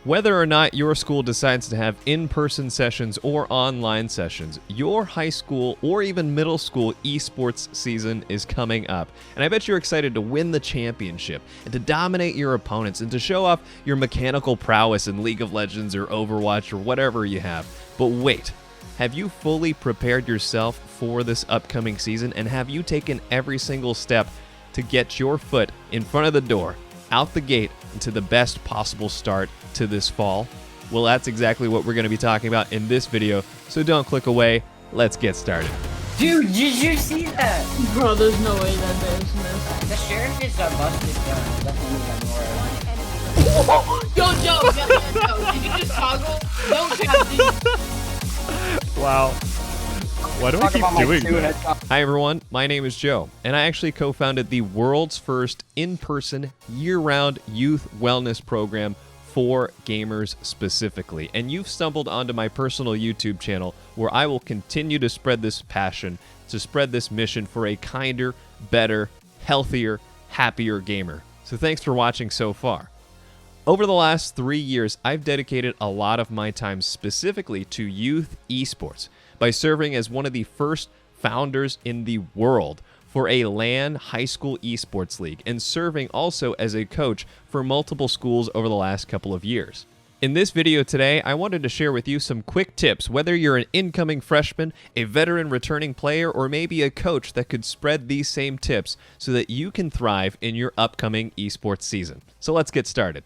Whether or not your school decides to have in-person sessions or online sessions, your high school or even middle school esports season is coming up. And I bet you're excited to win the championship and to dominate your opponents and to show off your mechanical prowess in League of Legends or Overwatch or whatever you have. But wait, have you fully prepared yourself for this upcoming season, and have you taken every single step to get your foot in front of the door, out the gate, into the best possible start to this fall? Well, that's exactly what we're going to be talking about in this video, so don't click away. Let's get started. Dude, did you see that? Bro, there's no way that there's this. The sheriff is busted gun. That's Yo, did you just toggle? Don't Wow. Why do I Talk keep about my doing two that? headshots. Hi everyone, my name is Joe, and I actually co-founded the world's first in-person, year-round youth wellness program for gamers specifically. And you've stumbled onto my personal YouTube channel where I will continue to spread this passion, to spread this mission for a kinder, better, healthier, happier gamer. So thanks for watching so far. Over the last 3 years, I've dedicated a lot of my time specifically to youth esports by serving as one of the first founders in the world for a LAN high school esports league, and serving also as a coach for multiple schools over the last couple of years. In this video today, I wanted to share with you some quick tips, whether you're an incoming freshman, a veteran returning player, or maybe a coach that could spread these same tips so that you can thrive in your upcoming esports season. So let's get started.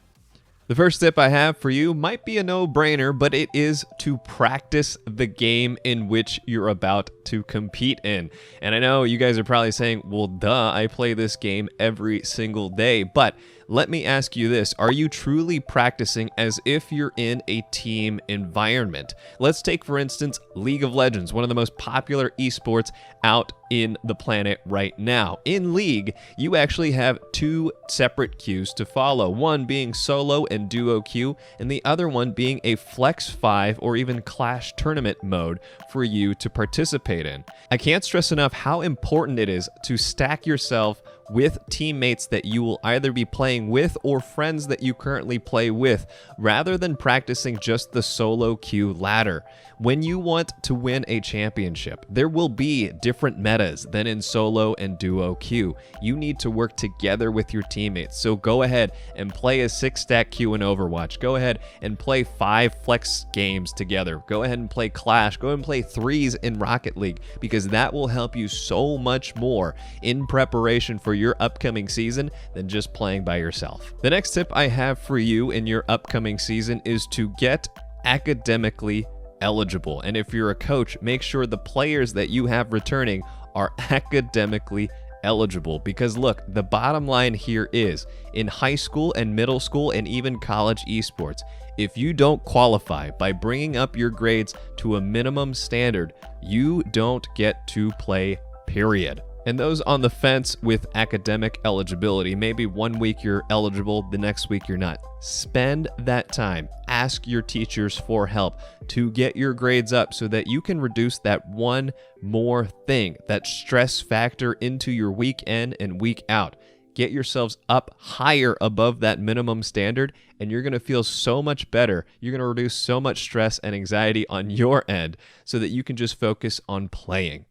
The first tip I have for you might be a no-brainer, but it is to practice the game in which you're about to compete in. And I know you guys are probably saying, well, duh, I play this game every single day. But let me ask you this. Are you truly practicing as if you're in a team environment? Let's take, for instance, League of Legends, one of the most popular esports out in the planet right now. In League, you actually have two separate queues to follow, one being solo and duo queue, and the other one being a flex 5 or even clash tournament mode for you to participate in. I can't stress enough how important it is to stack yourself with teammates that you will either be playing with or friends that you currently play with, rather than practicing just the solo queue ladder. When you want to win a championship, there will be different metas than in solo and duo queue. You need to work together with your teammates. So go ahead and play a 6-stack queue in Overwatch. Go ahead and play 5 flex games together. Go ahead and play Clash. Go ahead and play 3s in Rocket League, because that will help you so much more in preparation for your upcoming season than just playing by yourself. The next tip I have for you in your upcoming season is to get academically eligible. And if you're a coach, make sure the players that you have returning are academically eligible, because look, the bottom line here is in high school and middle school and even college esports, if you don't qualify by bringing up your grades to a minimum standard, you don't get to play, period. And those on the fence with academic eligibility, maybe 1 week you're eligible, the next week you're not. Spend that time. Ask your teachers for help to get your grades up so that you can reduce that one more thing, that stress factor into your week in and week out. Get yourselves up higher above that minimum standard, and you're going to feel so much better. You're going to reduce so much stress and anxiety on your end so that you can just focus on playing.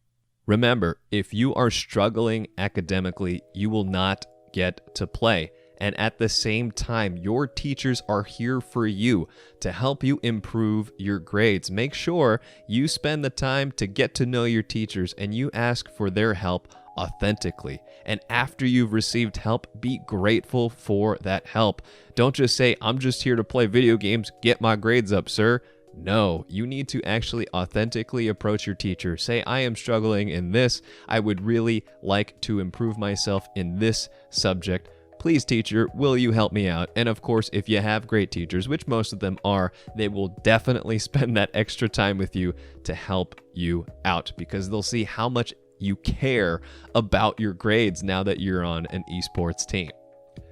Remember, if you are struggling academically, you will not get to play. And at the same time, your teachers are here for you to help you improve your grades. Make sure you spend the time to get to know your teachers and you ask for their help authentically. And after you've received help, be grateful for that help. Don't just say, I'm just here to play video games, get my grades up, sir. No, you need to actually authentically approach your teacher. Say, I am struggling in this. I would really like to improve myself in this subject. Please, teacher, will you help me out? And of course, if you have great teachers, which most of them are, they will definitely spend that extra time with you to help you out, because they'll see how much you care about your grades now that you're on an esports team.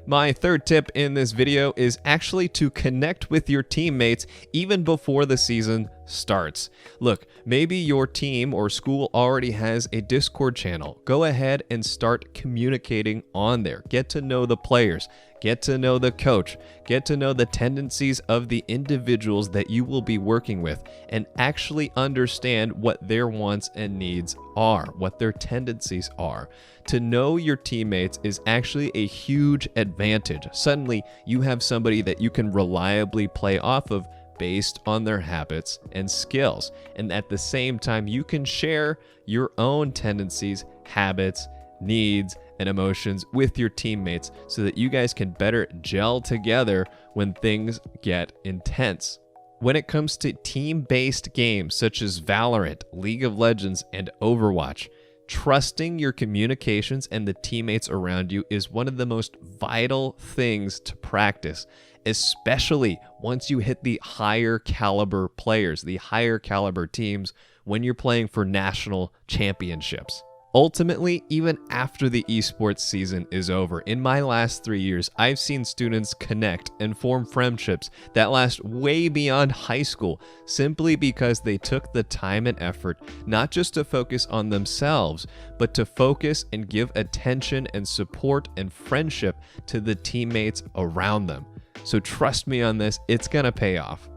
My third tip in this video is actually to connect with your teammates even before the season starts. Look, maybe your team or school already has a Discord channel. Go ahead and start communicating on there. Get to know the players, get to know the coach, get to know the tendencies of the individuals that you will be working with, and actually understand what their wants and needs are, what their tendencies are. To know your teammates is actually a huge advantage. Suddenly, you have somebody that you can reliably play off of based on their habits and skills. And at the same time, you can share your own tendencies, habits, needs, and emotions with your teammates so that you guys can better gel together when things get intense. When it comes to team-based games such as Valorant, League of Legends, and Overwatch, trusting your communications and the teammates around you is one of the most vital things to practice, especially once you hit the higher caliber players, the higher caliber teams when you're playing for national championships. Ultimately, even after the esports season is over, in my last 3 years, I've seen students connect and form friendships that last way beyond high school simply because they took the time and effort not just to focus on themselves, but to focus and give attention and support and friendship to the teammates around them. So trust me on this, it's gonna pay off.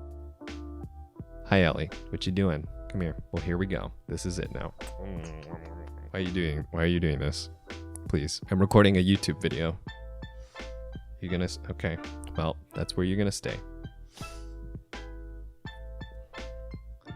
Hi Ellie, what you doing? Come here. Well, here we go. This is it now. Why are you doing this? Please. I'm recording a YouTube video. Okay. Well, that's where you're gonna stay.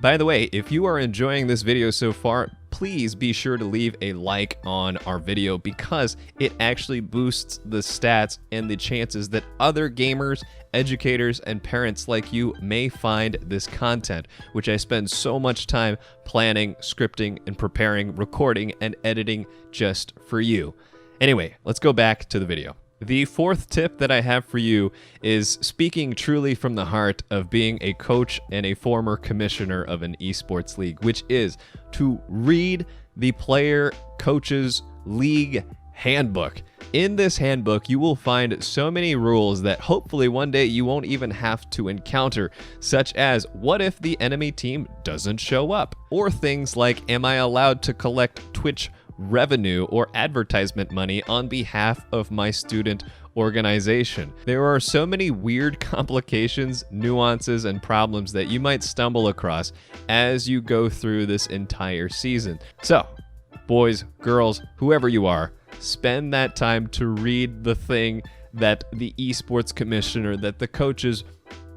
By the way, if you are enjoying this video so far, please be sure to leave a like on our video because it actually boosts the stats and the chances that other gamers, educators, and parents like you may find this content, which I spend so much time planning, scripting, and preparing, recording, and editing just for you. Anyway, let's go back to the video. The fourth tip that I have for you is speaking truly from the heart of being a coach and a former commissioner of an esports league, which is to read the player coaches league handbook. In this handbook, you will find so many rules that hopefully one day you won't even have to encounter, such as what if the enemy team doesn't show up? Or things like, am I allowed to collect Twitch revenue or advertisement money on behalf of my student organization? There are so many weird complications, nuances, and problems that you might stumble across as you go through this entire season. So, boys, girls, whoever you are, spend that time to read the thing that the esports commissioner, that the coaches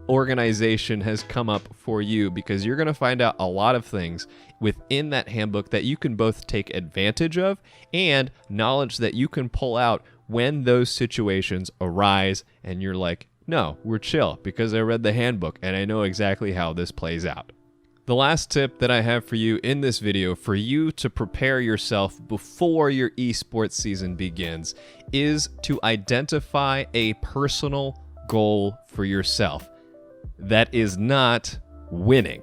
organization has come up for you, because you're going to find out a lot of things within that handbook that you can both take advantage of and knowledge that you can pull out when those situations arise and you're like, no, we're chill because I read the handbook and I know exactly how this plays out. The last tip that I have for you in this video for you to prepare yourself before your esports season begins is to identify a personal goal for yourself that is not winning.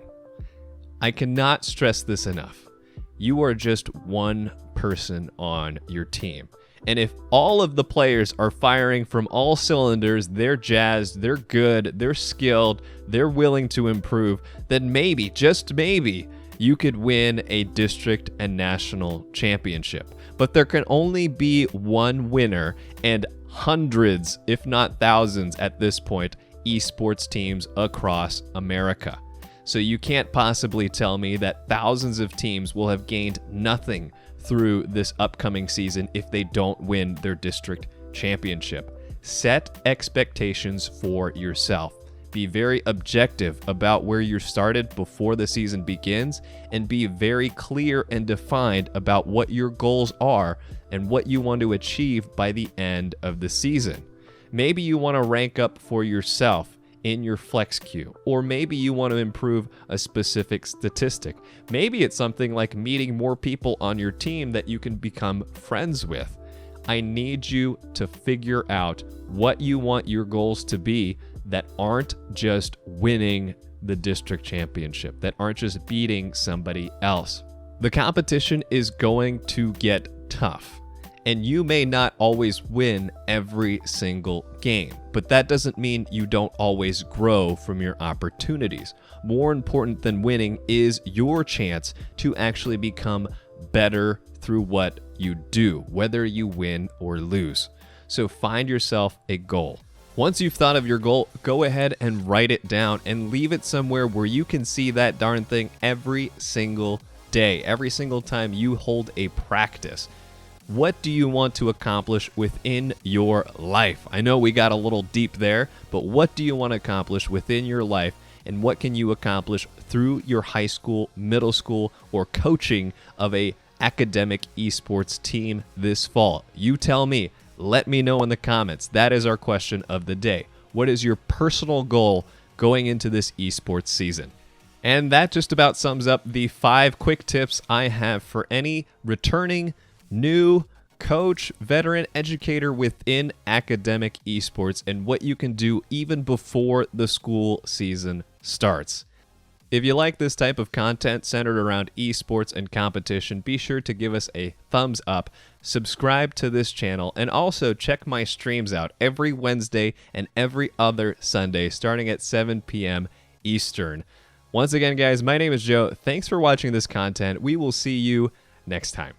I cannot stress this enough. You are just one person on your team. And if all of the players are firing from all cylinders, they're jazzed, they're good, they're skilled, they're willing to improve, then maybe, just maybe, you could win a district and national championship. But there can only be one winner and hundreds, if not thousands at this point, esports teams across America. So you can't possibly tell me that thousands of teams will have gained nothing through this upcoming season if they don't win their district championship. Set expectations for yourself. Be very objective about where you started before the season begins, and be very clear and defined about what your goals are and what you want to achieve by the end of the season. Maybe you want to rank up for yourself in your flex queue, or maybe you want to improve a specific statistic. Maybe it's something like meeting more people on your team that you can become friends with. I need you to figure out what you want your goals to be that aren't just winning the district championship, that aren't just beating somebody else. The competition is going to get tough. And you may not always win every single game, but that doesn't mean you don't always grow from your opportunities. More important than winning is your chance to actually become better through what you do, whether you win or lose. So find yourself a goal. Once you've thought of your goal, go ahead and write it down and leave it somewhere where you can see that darn thing every single day, every single time you hold a practice. What do you want to accomplish within your life? I know we got a little deep there, but what do you want to accomplish within your life, and what can you accomplish through your high school, middle school, or coaching of a academic esports team this fall? You tell me. Let me know in the comments. That is our question of the day. What is your personal goal going into this esports season? And that just about sums up the 5 quick tips I have for any returning new coach, veteran, educator within academic esports, and what you can do even before the school season starts. If you like this type of content centered around esports and competition, be sure to give us a thumbs up, subscribe to this channel, and also check my streams out every Wednesday and every other Sunday starting at 7 p.m. Eastern. Once again, guys, my name is Joe. Thanks for watching this content. We will see you next time.